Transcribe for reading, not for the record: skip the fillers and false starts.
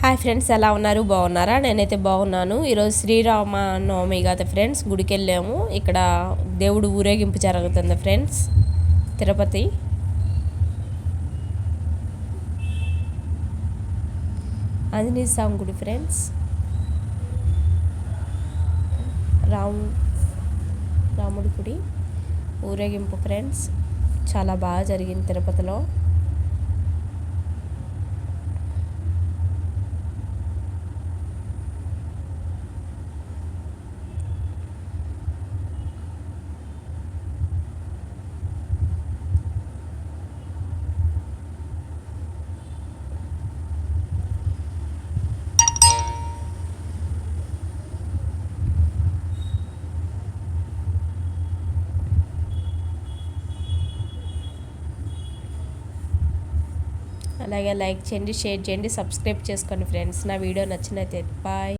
Hi friends, ఎలా ఉన్నారు? బాగున్నారా? నేనైతే బాగున్నాను. ఈరోజు శ్రీరామ నవమి కదా ఫ్రెండ్స్, గుడికి వెళ్ళాము. ఇక్కడ దేవుడు ఊరేగింపు జరుగుతుంది ఫ్రెండ్స్, తిరుపతి. ఆంజనేయ స్వామి గుడి ఫ్రెండ్స్, రాముడి గుడి ఊరేగింపు ఫ్రెండ్స్. చాలా బాగా జరిగింది తిరుపతిలో. అలాగే లైక్ చేయండి, షేర్ చేయండి, సబ్స్క్రైబ్ చేసుకోండి ఫ్రెండ్స్. నా వీడియో నచ్చినైతే బాయ్.